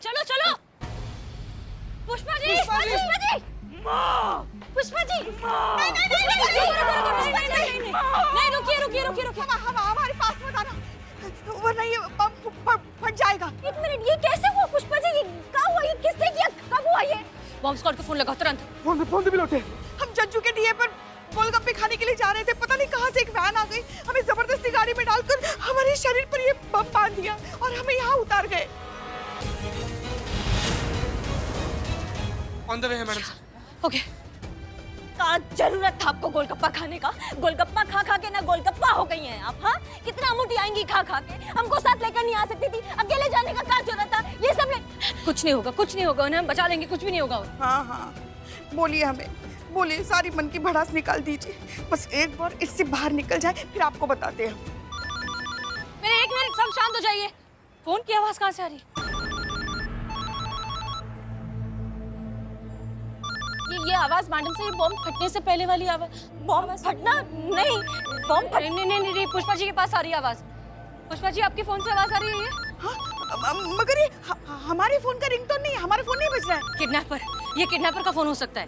चलो चलो। पुष्पा जी, पुष्पा जी, पुष्पा जी, नहीं, रुकिए रुकिए रुकिए रुकिए। हमारे पास मत आना, वरना ये बम फट जाएगा। एक मिनट, ये कैसे हुआ पुष्पा जी? ये क्या हुआ? ये किसने किया? कब हुआ ये? बॉम्ब स्क्वाड को फोन लगाओ तुरंत। फोन भी लौटे। हम जज्जू के डीए पर गोलगप्पे खाने के लिए जा रहे थे, पता नहीं कहां से एक वैन आ गई, हमें जबरदस्ती गाड़ी में डालकर हमारे शरीर पर ये बम बांध दिया और हमें यहाँ उतार गए। ऑन द वे है मैडम सर। ओके। क्या जरूरत था आपको गोलगप्पा खाने का? गोलगप्पा खा खा के ना गोलगप्पा हो गई हैं आप। हाँ, कितना मोटी आएंगी खा खा के। हमको साथ लेकर नहीं आ सकती थी, अकेले जाने का क्या जरूरत था? ये सब कुछ नहीं होगा, कुछ नहीं होगा, उन्हें हम बचा लेंगे, कुछ भी नहीं होगा। हाँ हाँ, बोलिए हमें, बोलिए, सारी मन की भड़ास निकाल दीजिए। बस एक बार इससे बाहर निकल जाए, फिर आपको बताते हैं। मेरे एक मिनट, सब शांत हो जाइए। फोन की आवाज कहाँ से आ रही? ये आवाज मैडम से, ये बॉम्ब फटने से पहले वाली आवाज। बॉम्ब फटना नहीं, बॉम्ब फट... नहीं, पुष्पा जी के पास आ रही है आवाज। पुष्पा जी, आपके फोन से आवाज आ रही है ये? हाँ, मगर ये हमारे फोन का रिंगटोन नहीं है, हमारा फोन नहीं बज रहा है। किडनैपर, ये किडनैपर का फोन हो सकता है।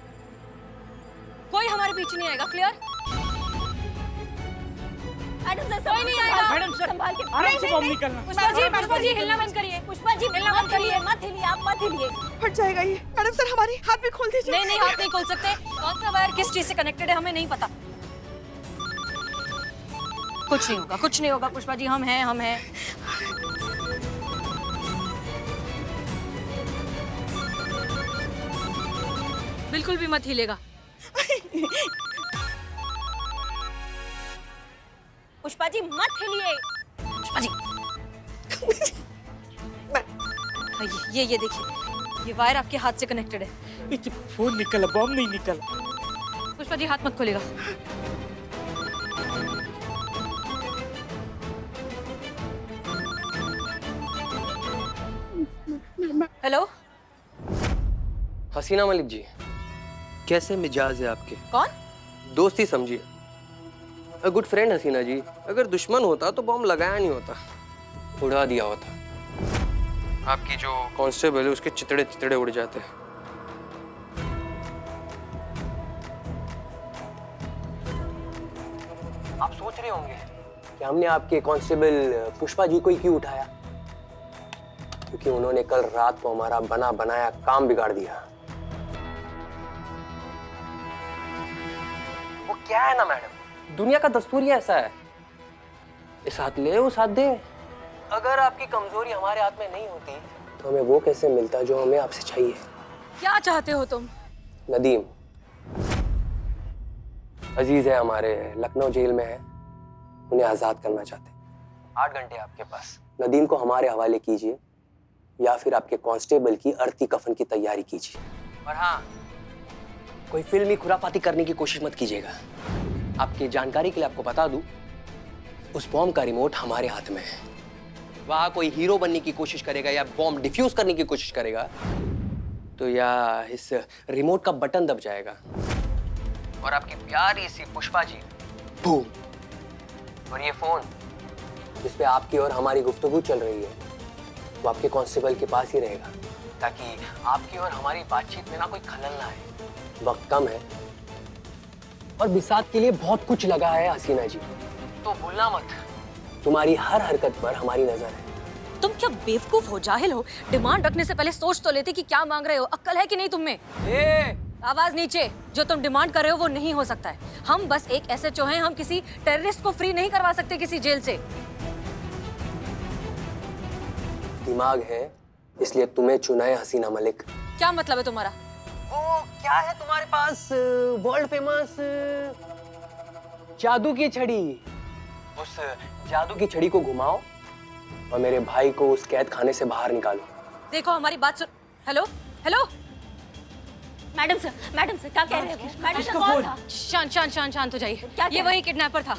कोई हमारे पीछे नहीं आएगा, क्लियर? मैडम सर, कोई नहीं आएगा। मैडम सर, संभाल के आराम से बम निकलना। पुष्पा जी हिलना बंद करिए। पुष्पा जी हिलना बंद करिए, मत हिलिए, आप मत हिलिए। फट जाएगा ये। मैडम सर, हमारे हाथ भी खोल दीजिए। नहीं, हाथ नहीं खोल सकते। कौन सा वायर किस चीज से कनेक्टेड है हमें नहीं पता। कुछ नहीं होगा, कुछ नहीं होगा पुष्पा जी, हम हैं। बिल्कुल भी मत हिलेगा। पुष्पा जी मत हिलिए। पुष्पा जी ये देखिए, ये वायर आपके हाथ से कनेक्टेड है। फोन निकला, बम नहीं निकला। पुष्पा जी हाथ मत खोलेगा। हेलो, हसीना मलिक जी, कैसे मिजाज है आपके? कौन? दोस्ती समझिए। अ गुड फ्रेंड हसीना जी, अगर दुश्मन होता तो बॉम्ब लगाया नहीं होता, उड़ा दिया होता। आपकी जो कांस्टेबल है उसके चितड़े चितड़े उड़ जाते। आप सोच रहे होंगे कि हमने आपके कांस्टेबल पुष्पा जी को ही क्यों उठाया, क्योंकि उन्होंने कल रात को हमारा बना बनाया काम बिगाड़ दिया। वो क्या है ना मैडम, दुनिया का दस्तूर ही ऐसा है, इस हाथ ले उस हाथ दे। अगर आपकी कमजोरी हमारे हाथ में नहीं होती तो हमें वो कैसे मिलता जो हमें आपसे चाहिए। क्या चाहते हो तुम? नदीम अजीज है हमारे, लखनऊ जेल में है, उन्हें आजाद करना चाहते। 8 घंटे आपके पास, नदीम को हमारे हवाले कीजिए या फिर आपके कांस्टेबल की अर्थी कफन की तैयारी कीजिए। और हाँ, कोई फिल्मी खुराफाती करने की कोशिश मत कीजिएगा। आपकी जानकारी के लिए आपको बता दूं, उस बॉम्ब का रिमोट हमारे हाथ में है। वहां कोई हीरो बनने की कोशिश करेगा या बॉम्ब डिफ्यूज करने की कोशिश करेगा तो या इस रिमोट का बटन दब जाएगा और आपकी प्यारी सी पुष्पा जी बूम। और ये फोन जिस पे आपकी और हमारी गुफ्तगू चल रही है वो आपके कांस्टेबल के पास ही रहेगा, ताकि आपकी और हमारी बातचीत में ना कोई खलल ना आए। वक्त कम है और बिसात के लिए बहुत कुछ लगा है हसीना जी, तो भूलना मत, तुम्हारी हर हरकत पर हमारी नजर है। तुम क्या बेवकूफ हो, जाहिल हो? डिमांड रखने से पहले सोच तो लेते कि क्या मांग रहे हो। अक्ल है कि नहीं तुम में? आवाज नीचे। जो तुम डिमांड कर रहे हो वो नहीं हो सकता है। हम बस एक SHO हैं, हम किसी टेररिस्ट को फ्री नहीं करवा सकते किसी जेल से। दिमाग है इसलिए तुम्हें चुना है हसीना मलिक। क्या मतलब है तुम्हारा? ओ क्या है तुम्हारे पास वर्ल्ड फेमस जादू की छड़ी? उस जादू की छड़ी को घुमाओ और मेरे भाई को उस कैद खाने से बाहर निकालो। देखो हमारी बात सुन। हेलो हेलो, मैडम सर क्या कह रहे हैं? मैडम सर कौन था? शांत हो जाइए। ये वही किडनैपर था।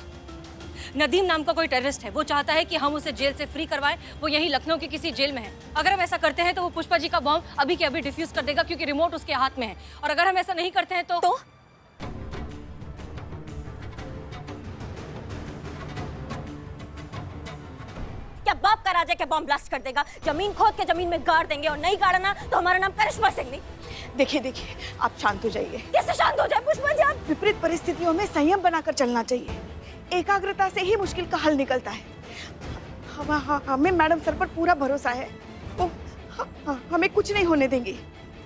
नदीम नाम का कोई टेररिस्ट है। वो चाहता है कि हम उसे जेल से फ्री करवाएं। वो यहीं लखनऊ की किसी जेल में है। अगर हम ऐसा करते हैं तो वो पुष्पा जी का बॉम्ब अभी के अभी डिफ्यूज कर देगा, क्योंकि रिमोट उसके हाथ में है। और अगर हम ऐसा नहीं करते हैं तो क्या बाप का राजा क्या बॉम्ब ब्लास्ट कर देगा? जमीन खोद के जमीन में गाड़ देंगे और नहीं गाड़ा ना तो हमारा नाम करिश्मा सिंह नहीं। देखिए देखिए, आप शांत हो जाइए। कैसे शांत हो जाए पुष्पा जी आप? विपरीत परिस्थितियों में संयम बनाकर चलना चाहिए। एकाग्रता से ही मुश्किल का हल निकलता है। हमें मैडम सर पर पूरा भरोसा है। वो हमें कुछ नहीं होने देंगी।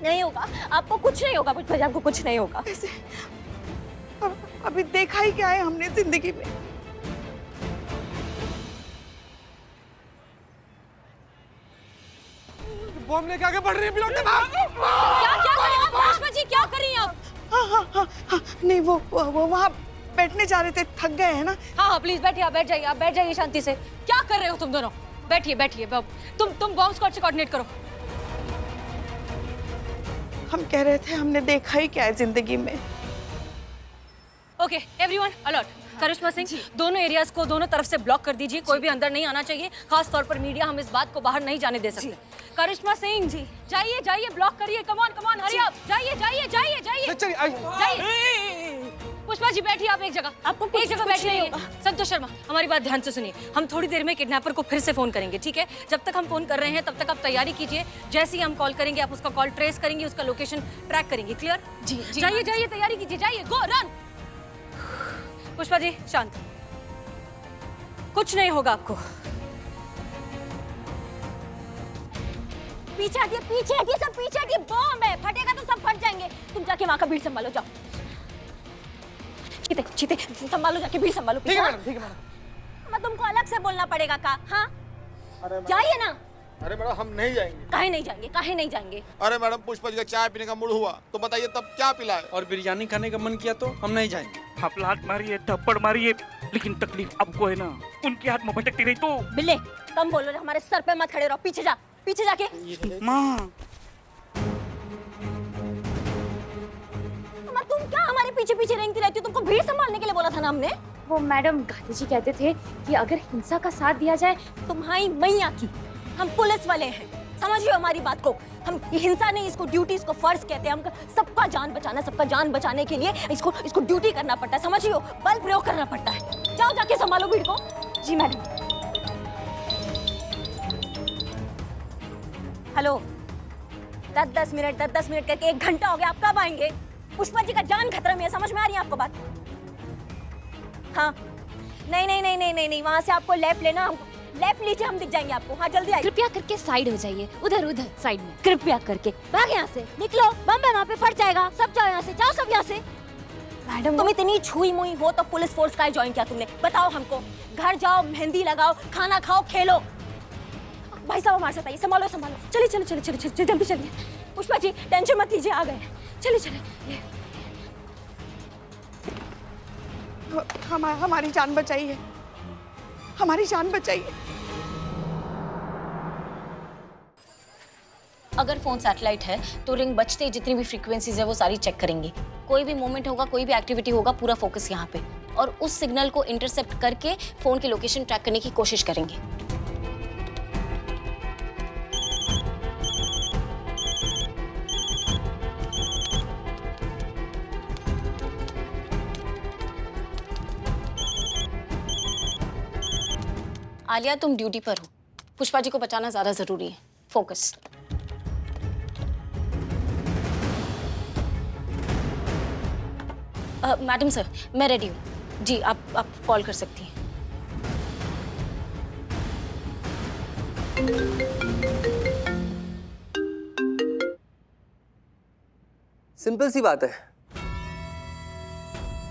नहीं होगा, आपको कुछ नहीं होगा पुष्पा जी, आपको कुछ नहीं होगा। ऐसे अभी देखा ही क्या है हमने जिंदगी में। बॉम्ब लेके आगे बढ़ रही है। क्या क्या कर रही हैं आप पुष्पा जी, क्या कर रही हैं आप? हाँ, नहीं वो वहाँ बैठने जा रहे थे, थक गए हैं ना। हाँ प्लीज बैठिए, आप बैठ जाइए शांति से। क्या कर रहे हो तुम दोनों? बैठिए तुम बॉम्ब स्क्वाड से कोऑर्डिनेट करो। हम कह रहे थे हमने देखा ही क्या है जिंदगी में। Okay everyone alert. Karishma Singh, दोनों एरियाज को दोनों तरफ से ब्लॉक कर दीजिए। कोई भी अंदर नहीं आना चाहिए, खास तौर पर मीडिया। हम इस बात को बाहर नहीं जाने दे सकते। करिश्मा सिंह जी जाइए ब्लॉक करिए। Come on hurry up. जाइए। पुष्पा जी बैठिए आप एक जगह। आपको एक जगह बैठिए नहीं होगा। संतोष शर्मा हमारी बात ध्यान से सुनिए। हम थोड़ी देर में किडनैपर को फिर से फोन करेंगे, ठीक है? जब तक हम फोन कर रहे हैं तब तक आप तैयारी कीजिए। जैसे ही हम कॉल करेंगे आप उसका कॉल ट्रेस करेंगे, उसका लोकेशन ट्रैक करेंगे। क्लियर? जी जाइए तैयारी कीजिए। जाइए, गो रन। पुष्पा जी शांत, कुछ नहीं होगा आपको। पीछे हटिए सब पीछे हटिए। बॉम्ब है, फटेगा तो सब फट जाएंगे। तुम जाके वहां का भीड़ संभालो, जाओ। चीते संभालो, जाके भीड़ संभालो। ठीक है मैडम। तुमको अलग से बोलना पड़ेगा का? हाँ जाइए ना। अरे मैडम हम नहीं जाएंगे। काहे नहीं जाएंगे? अरे मैडम पुष्पा जी का चाय पीने का मूड हुआ तो बताइए तब क्या पिलाए? और बिरयानी खाने का मन किया तो हम नहीं जाएंगे। आप लात मारिए, थप्पड़ मारिए, लेकिन तकलीफ आपको है ना। उनके हाथ में भटकती रही तो। बिल्ले कम बोलो, हमारे सर पे मत खड़े रहो। पीछे जाके। माँ तुम क्या हमारे पीछे रेंगती रहती हो? तुमको भीड़ संभालने के लिए बोला था ना हमने। वो मैडम गांधी जी कहते थे कि अगर हिंसा का साथ दिया जाए। तुम्हारी मैया की, हम पुलिस वाले हैं, समझिए हमारी बात को। हम ये हिंसा नहीं, इसको ड्यूटी, इसको फर्ज कहते हैं। हम सबका जान बचाने के लिए इसको ड्यूटी करना पड़ता है, समझियो। बल प्रयोग करना पड़ता है। जाओ जाके संभालो भीड़ को। जी मैडम। हेलो, 10 मिनट करके 1 घंटा हो गया। आप कब आएंगे? पुष्पा जी का जान खतरा में है, समझ में आ रही है आपको बात? हाँ नहीं, वहां से आपको लेफ्ट लेना। लेफ्ट लीजिए, हम दिख जाएंगे आपको। हाँ जल्दी आइए। कृपया करके साइड हो जाइए, उधर साइड में। कृपया करके भाग यहाँ से, निकलो। बम है वहाँ पे, फट जाएगा। सब जाओ यहाँ से, जाओ सब यहाँ से। मैडम तुम इतनी छुई मुई हो तो पुलिस फोर्स का ज्वाइन किया तुमने? बताओ हमको। घर जाओ, मेहंदी लगाओ, खाना खाओ, खेलो। भाई साहब हमारे साथ आइए, संभालो। चलिए जल्दी चलिए। पुष्पा जी टेंशन मत लीजिए, आ गए। चलिए। हमारी जान बचाइए, हमारी जान बचाइए। अगर फोन सैटेलाइट है तो रिंग बजते ही जितनी भी फ्रीक्वेंसीज है वो सारी चेक करेंगे। कोई भी मूवमेंट होगा, कोई भी एक्टिविटी होगा, पूरा फोकस यहाँ पे, और उस सिग्नल को इंटरसेप्ट करके फोन की लोकेशन ट्रैक करने की कोशिश करेंगे। आलिया तुम ड्यूटी पर हो, पुष्पा जी को बचाना ज्यादा जरूरी है। फोकस। मैडम सर मैं रेडी हूँ जी, आप कॉल कर सकती हैं। सिंपल सी बात है।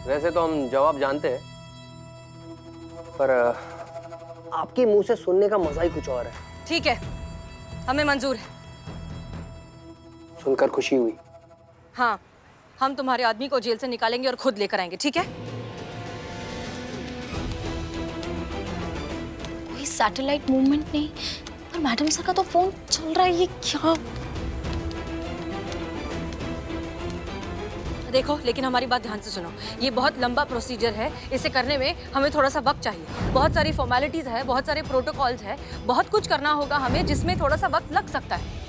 वैसे तो हम जवाब जानते हैं, पर आपके मुंह से सुनने का मजा ही कुछ और है। ठीक है, हमें मंजूर है। सुनकर खुशी हुई। हाँ, हम तुम्हारे आदमी को जेल से निकालेंगे और खुद लेकर आएंगे, ठीक है? कोई सैटेलाइट मूवमेंट नहीं, पर मैडम सर का तो फोन चल रहा है। ये क्या? देखो, लेकिन हमारी बात ध्यान से सुनो। ये बहुत लंबा प्रोसीजर है, इसे करने में हमें थोड़ा सा वक्त चाहिए। बहुत सारी फॉर्मेलिटीज है, बहुत सारे प्रोटोकॉल्स है, बहुत कुछ करना होगा हमें, जिसमें थोड़ा सा वक्त लग सकता है।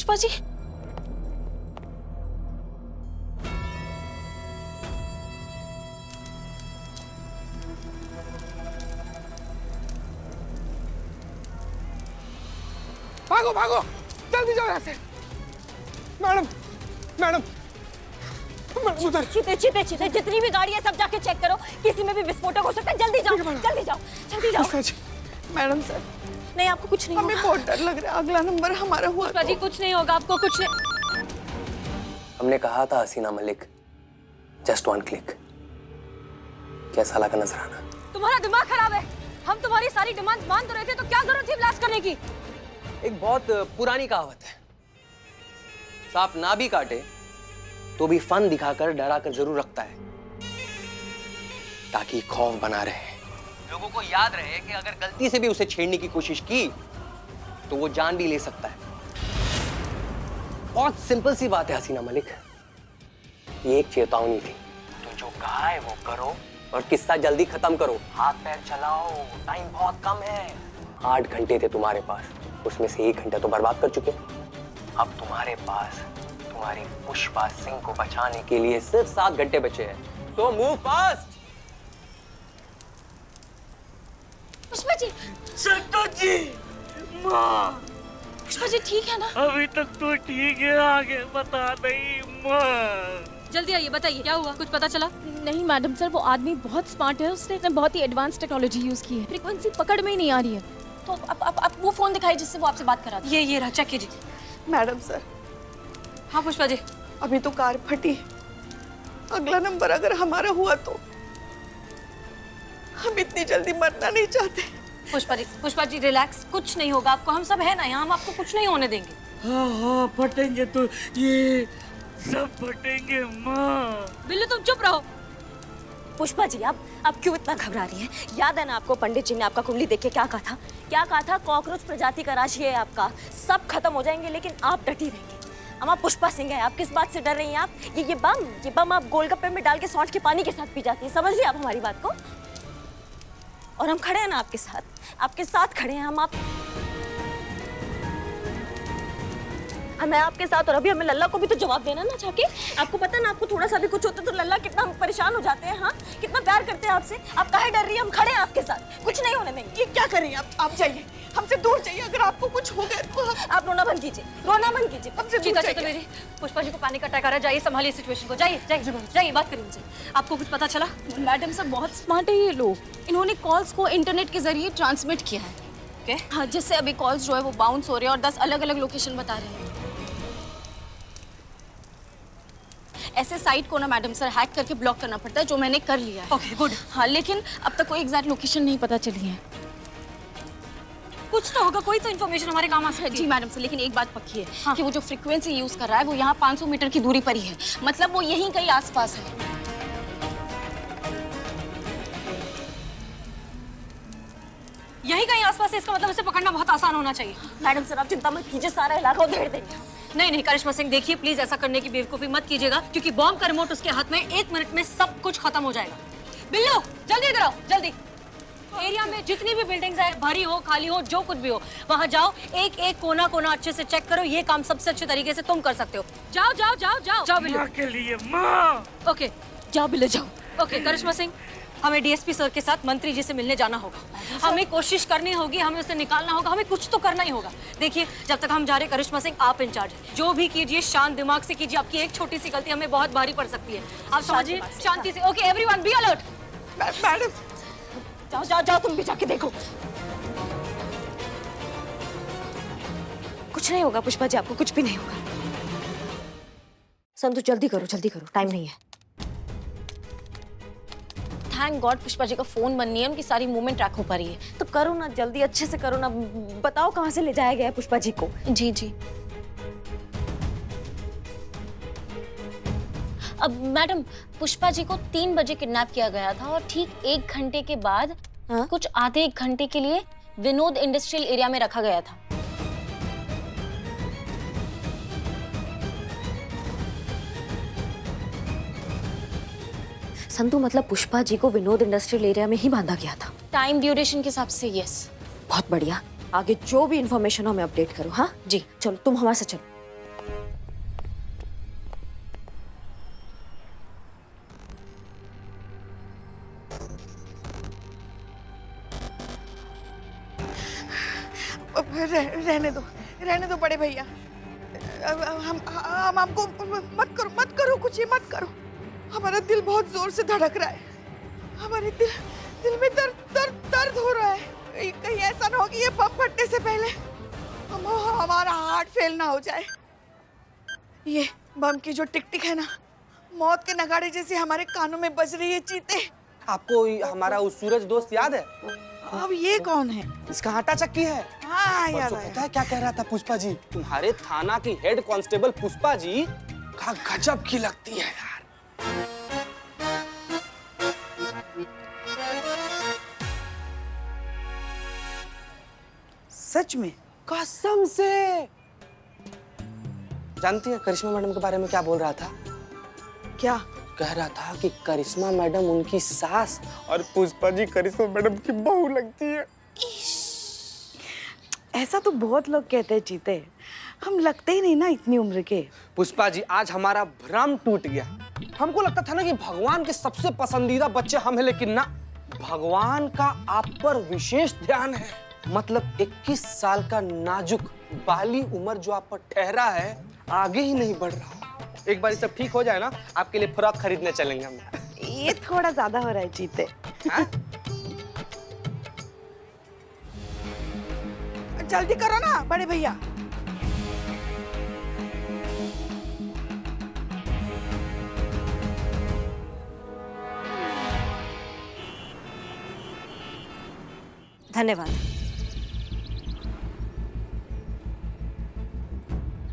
पुष्पा जी? भागो भागो जल्दी जाओ यहाँ से। मैडम मैडम मैडम उधर। चीते चीते चीते जितनी भी गाड़ी है सब जाके चेक करो, किसी में भी विस्फोटक हो सकता है। जल्दी जाओ जल्दी जाओ जल्दी जाओ। पुष्पा जी, मैडम सर, नहीं आपको कुछ नहीं हमें होगा। बहुत डर लग रहा है, अगला नंबर हमारा हुआ पुष्पा जी तो। कुछ नहीं होगा आपको, कुछ नहीं। हमने कहा था हसीना मलिक, जस्ट वन क्लिक। कैसा लगा नजराना? तुम्हारा दिमाग खराब है। हम तुम्हारी सारी डिमांड मान तो रहे थे, तो क्या जरूरत थी ब्लास्ट करने की? एक बहुत पुरानी कहावत है, सांप ना भी काटे तो भी फन दिखाकर डरा कर जरूर रखता है, ताकि खौफ बना रहे, लोगों को याद रहे कि अगर गलती से भी उसे छेड़ने की कोशिश की तो वो जान भी ले सकता है। बहुत सिंपल सी बात है हसीना मलिक, ये एक चेतावनी थी। तो जो कहा है वो करो और किस्सा जल्दी खत्म करो। हाथ पैर चलाओ, टाइम बहुत कम है। 8 घंटे थे तुम्हारे पास, उसमें से 1 घंटा तो बर्बाद कर चुके। अब तुम्हारे पास तुम्हारी पुष्पा सिंह को बचाने के लिए सिर्फ 7 घंटे बचे हैं। So move fast. Pushpa ji, Santosh ji, माँ पुष्पा जी ठीक है ना? अभी तक तो ठीक है, आगे बता नहीं माँ। जल्दी आइए, बताइए क्या हुआ, कुछ पता चला? नहीं मैडम सर, वो आदमी बहुत स्मार्ट है, उसने बहुत ही एडवांस टेक्नोलॉजी यूज की है, फ्रीक्वेंसी पकड़ में ही नहीं आ रही है। तो अब वो फोन दिखाई जिससे वो आपसे बात करा था। ये रहा, चेक कीजिए। मैडम सर, हाँ पुष्पा जी। अभी तो कार फटी, अगला नंबर अगर हमारा हुआ तो हम इतनी जल्दी मरना नहीं चाहते। पुष्पा जी रिलैक्स, कुछ नहीं होगा आपको, हम सब है ना यहाँ, हम आपको कुछ नहीं होने देंगे। हाँ हाँ फटेंगे तो ये सब फटेंगे माँ। बिल्लू तुम चुप रहो। पुष्पा जी आप क्यों इतना घबरा रही हैं? याद है ना आपको, पंडित जी ने आपका कुंडली देख के क्या कहा था? क्या कहा था? कॉकरोच प्रजाति का राशि है आपका, सब खत्म हो जाएंगे लेकिन आप डटी रहेंगे। हम आप पुष्पा सिंह हैं, आप किस बात से डर रही हैं? आप ये बम आप गोलगप्पे में डाल के सौंठ के पानी के साथ पी जाती है, समझ रही आप हमारी बात को? और हम खड़े हैं ना आपके साथ खड़े हैं हम। मैं आपके साथ, और अभी हमें लल्ला को भी तो जवाब देना ना जाके। आपको पता ना, आपको थोड़ा सा भी कुछ होता तो लल्ला कितना परेशान हो जाते हैं। हाँ, कितना प्यार करते हैं आपसे। आप काहे डर रही हैं? हम खड़े हैं आपके साथ, कुछ नहीं होने देंगे। ये क्या करें आप जाइए, हमसे दूर जाइए। अगर आपको कुछ हो गया तो आप रोना बंद कीजिए, रोना बंद कीजिए। हमसे दूर चीता जाइए। मेरी, पुष्पा जी को पानी का अटैक आ रहा है, जाइए संभालिए सिचुएशन को, जाइए बात करिए उनसे। आपको कुछ पता चला? मैडम सर बहुत स्मार्ट है ये लोग, इन्होंने कॉल्स को इंटरनेट के जरिए ट्रांसमिट किया है। Okay. हाँ, जिससे अभी कॉल्स जो है वो बाउंस हो रहे हैं और 10 अलग-अलग लोकेशन बता रहे हैं। ऐसे साइट को ना मैडम सर हैक करके ब्लॉक करना पड़ता है, जो मैंने कर लिया है। Okay good. हाँ, लेकिन अब तक कोई एग्जैक्ट लोकेशन नहीं पता चली है। कुछ तो होगा, कोई तो इन्फॉर्मेशन हमारे काम आ सकती है। जी मैडम सर, लेकिन एक बात पक्की है कि वो जो फ्रीक्वेंसी यूज कर रहा है वो यहाँ 500 मीटर की दूरी पर ही है, मतलब वो यहीं कहीं आसपास है। यही कहीं आसपास है, इसका मतलब इसे पकड़ना बहुत आसान होना चाहिए। मैडम सर आप चिंता मत कीजिए, सारा इलाका उधेड़ देंगे। नहीं करिश्मा सिंह, देखिए प्लीज ऐसा करने की बेवकूफी मत कीजिएगा, क्योंकि बॉम्ब का रिमोट उसके हाथ में, 1 मिनट में सब कुछ खत्म हो जाएगा। बिल्लू जल्दी इधर आओ, जल्दी। एरिया में जितनी भी बिल्डिंग्स है, भरी हो खाली हो जो कुछ भी हो, वहां जाओ, एक एक कोना कोना अच्छे से चेक करो। ये काम सबसे अच्छे तरीके से तुम कर सकते हो। जाओ बिल्लू। माँ के लिए माँ। ओके जाओ बिल्लू जाओ। ओके करिश्मा सिंह, हमें डीएसपी सर के साथ मंत्री जी से मिलने जाना होगा। हमें कोशिश करनी होगी, हमें उसे निकालना होगा, हमें कुछ तो करना ही होगा। देखिए जब तक हम जा रहे, करिश्मा सिंह आप इंचार्ज है, जो भी कीजिए शांत दिमाग से कीजिए। आपकी एक छोटी सी गलती हमें बहुत भारी पड़ सकती है, आप समझिए, शांति से। Okay everyone be alert. Madam जाओ तुम भी जाके देखो। कुछ नहीं होगा पुष्पा जी, आपको कुछ भी नहीं होगा। संतु जल्दी करो, टाइम नहीं है। थैंक गॉड पुष्पा जी का फोन बन नहीं है, उनकी सारी मूवमेंट ट्रैक हो पा रही है। तो करो ना, जल्दी अच्छे से करो ना, बताओ कहाँ से ले जाया गया है पुष्पा जी को। जी। अब मैडम, पुष्पा जी को 3 बजे किडनैप किया गया था और ठीक 1 घंटे के बाद कुछ आधे 1 घंटे के लिए विनोद इंडस्ट्रियल एरिया में रखा गया था। संतु मतलब पुष्पा जी को विनोद इंडस्ट्रियल एरिया में ही बांधा गया था। टाइम ड्यूरेशन के हिसाब से यस। बहुत बढ़िया, आगे जो भी इंफॉर्मेशन हो हमें अपडेट करो। हाँ जी। चलो तुम हमारे साथ चलो। रहने दो बड़े भैया। हम आपको मत करो कुछ, ये मत करो। हमारा दिल बहुत जोर से धड़क रहा है, हमारे दिल में दर्द हो रहा है। कहीं ऐसा ना हो कि ये बम फटने से पहले हमारा हार्ट फेल ना हो जाए। ये बम की जो टिक टिक है ना, मौत के नगाड़े जैसे हमारे कानों में बज रही है चीते। आपको हमारा वो सूरज दोस्त याद है? अब ये कौन है? इसका आटा चक्की है। हाँ याद परसों आया। पता है क्या कह रहा था पुष्पा जी? तुम्हारे थाना की हेड कांस्टेबल पुष्पा जी का गजब की लगती है यार। सच में? कसम से। जानती है करिश्मा मैडम के बारे में क्या बोल रहा था? क्या कह रहा था कि करिश्मा मैडम उनकी सास और पुष्पा जी करिश्मा मैडम की बहू लगती है। ऐसा तो बहुत लोग कहते हैं चीते, हम लगते ही नहीं ना इतनी उम्र के। पुष्पा जी आज हमारा भ्रम टूट गया। हमको लगता था ना कि भगवान के सबसे पसंदीदा बच्चे हम हैं, लेकिन ना, भगवान का आप पर विशेष ध्यान है। मतलब 21 साल का नाजुक बाली उम्र जो आप पर ठहरा है, आगे ही नहीं बढ़ रहा। एक बार ये सब ठीक हो जाए ना, आपके लिए फ्रॉक खरीदने चलेंगे हम। ये थोड़ा ज्यादा हो रहा है चीते। जल्दी करो ना बड़े भैया। धन्यवाद।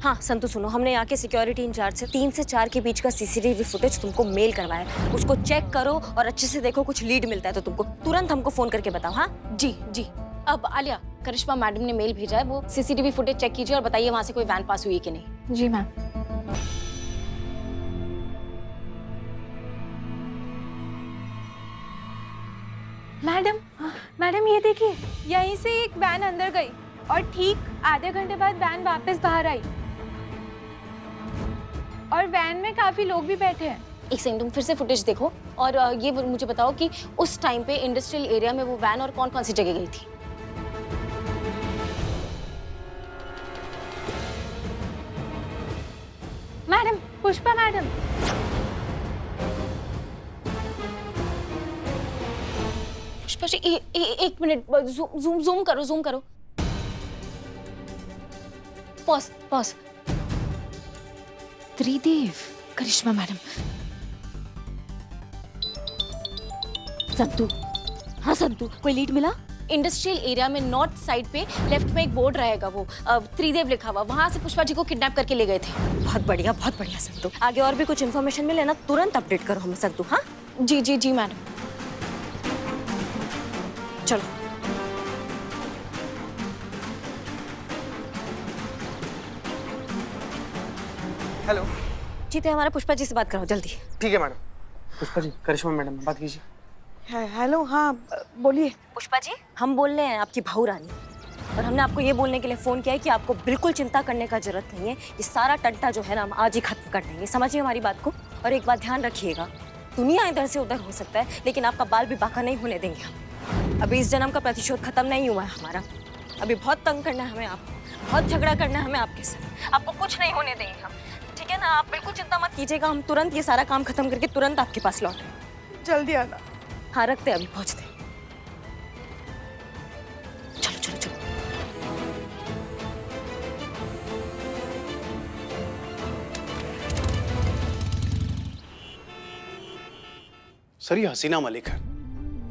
हाँ संतु सुनो, हमने यहाँ के सिक्योरिटी इंचार्ज से 3 से 4 के बीच का सीसीटीवी फुटेज तुमको मेल करवाया है। उसको चेक करो और अच्छे से देखो, कुछ लीड मिलता है तो तुमको तुरंत हमको फोन करके बताओ। हाँ जी जी। अब आलिया, करिश्मा मैडम ने मेल भेजा है, वो सीसीटीवी फुटेज चेक कीजिए और बताइए वहां से कोई वैन पास हुई है कि नहीं। जी मैम। मैडम ये देखिए, यहीं से एक वैन अंदर गई और ठीक आधे घंटे बाद वैन वापस बाहर आई और वैन में काफी लोग भी बैठे हैं। एक सेकंड, तुम फिर से फुटेज देखो और ये मुझे बताओ कि उस टाइम पे इंडस्ट्रियल एरिया में वो वैन और कौन कौन सी जगह गई थी। Madam, Pushpa madam. पुष्पा जी एक मिनट, जूम करो। पॉज। त्रिदेव, करिश्मा मैडम। संतु। हाँ संतु, कोई लीड मिला? इंडस्ट्रियल एरिया में नॉर्थ साइड पे लेफ्ट में एक बोर्ड रहेगा, वो त्रिदेव लिखा हुआ, वहां से पुष्पा जी को किडनैप करके ले गए थे। बहुत बढ़िया संतु। आगे और भी कुछ इन्फॉर्मेशन मिले ना, तुरंत अपडेट करो हमें संतु। हाँ जी मैडम। चलो। हेलो। जीते, हमारा पुष्पा जी से बात करो जल्दी। ठीक है मैडम। पुष्पा जी करिश्मा मैडम बात कीजिए। हेलो, हाँ बोलिए। पुष्पा जी, हम बोल रहे हैं आपकी बहू रानी, और हमने आपको ये बोलने के लिए फोन किया है कि आपको बिल्कुल चिंता करने का जरूरत नहीं है। ये सारा टंटा जो है ना, हम आज ही खत्म कर देंगे। समझिए हमारी बात को। और एक बात ध्यान रखिएगा, दुनिया इधर से उधर हो सकता है, लेकिन आपका बाल भी बाका नहीं होने देंगे हम। अभी इस जन्म का प्रतिशोध खत्म नहीं हुआ है हमारा। अभी बहुत तंग करना है हमें आपको, बहुत झगड़ा करना है हमें आपके साथ। आपको कुछ नहीं होने देंगे हम, ठीक है ना? आप बिल्कुल चिंता मत कीजिएगा। हम तुरंत ये सारा काम खत्म करके तुरंत आपके पास लौटें। जल्दी आना। हाँ रखते, अभी पहुंचते। चलो। सर ये हसीना मलिक है,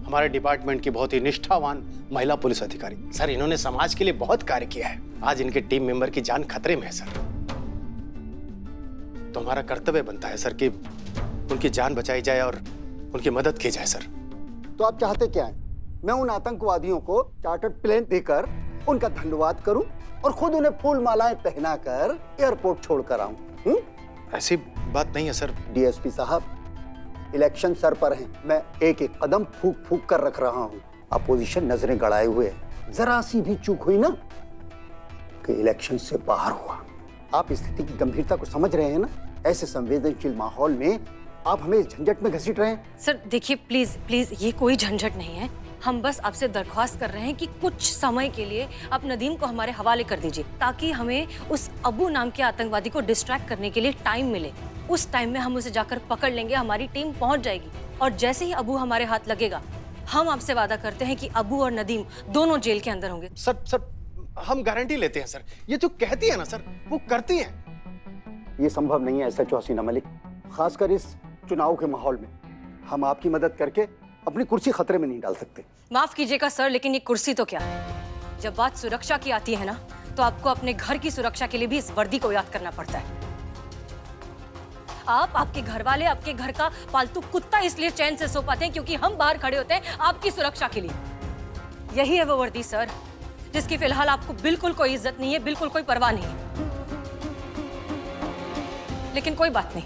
हमारे डिपार्टमेंट की बहुत ही निष्ठावान महिला पुलिस अधिकारी। सर इन्होंने समाज के लिए बहुत कार्य किया है। आज इनके टीम मेंबर की जान खतरे में है सर, तो हमारा कर्तव्य बनता है सर कि उनकी जान बचाई जाए और उनकी मदद की जाए सर। तो आप चाहते क्या हैं? मैं उन आतंकवादियों को चार्टर्ड प्लेन देकर उनका धन्यवाद करूं और खुद उन्हें फूल मालाएं पहनाकर एयरपोर्ट छोड़कर आऊं? ऐसी बात नहीं है सर। डीएसपी साहब, इलेक्शन सर पर हैं। मैं एक एक कदम फूक कर रख रहा हूं। अपोजिशन नजरें गड़ाए हुए है। जरा सी भी चूक हुई ना कि इलेक्शन से बाहर हुआ। आप स्थिति की गंभीरता को समझ रहे हैं ना? ऐसे संवेदनशील माहौल में आप हमें इस झंझट में घसीट रहे हैं। सर देखिए, प्लीज ये कोई झंझट नहीं है। हम बस आपसे दरख्वास्त कर रहे हैं कि कुछ समय के लिए आप नदीम को हमारे हवाले कर दीजिए, ताकि हमें उस अबू नाम के आतंकवादी को डिस्ट्रैक्ट करने के लिए टाइम मिले। उस टाइम में हम उसे जाकर पकड़ लेंगे, हमारी टीम पहुंच जाएगी, और जैसे ही अबू हमारे हाथ लगेगा, हम आपसे वादा करते हैं कि अबू और नदीम दोनों जेल के अंदर होंगे। सर हम गारंटी लेते हैं सर, ये जो कहती है ना सर वो करती है। ये संभव नहीं है SHO हसीना मलिक, खासकर इस चुनाव के माहौल में। हम आपकी मदद करके अपनी कुर्सी खतरे में नहीं डाल सकते। माफ कीजिएगा सर, लेकिन ये कुर्सी तो क्या है, जब बात सुरक्षा की आती है ना, तो आपको अपने घर की सुरक्षा के लिए भी इस वर्दी को याद करना पड़ता है। आप, आपके घर वाले, आपके घर का पालतू कुत्ता इसलिए चैन से सो पाते हैं क्योंकि हम बाहर खड़े होते हैं आपकी सुरक्षा के लिए। यही है वो वर्दी सर, जिसकी फिलहाल आपको बिल्कुल कोई इज्जत नहीं है, बिल्कुल कोई परवाह नहीं है। लेकिन कोई बात नहीं,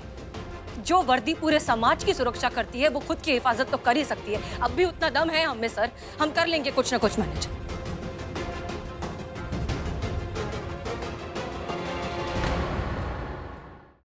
जो वर्दी पूरे समाज की सुरक्षा करती है वो खुद की हिफाजत तो कर ही सकती है। अब भी उतना दम है हम में सर, हम कर लेंगे कुछ ना कुछ मैनेज।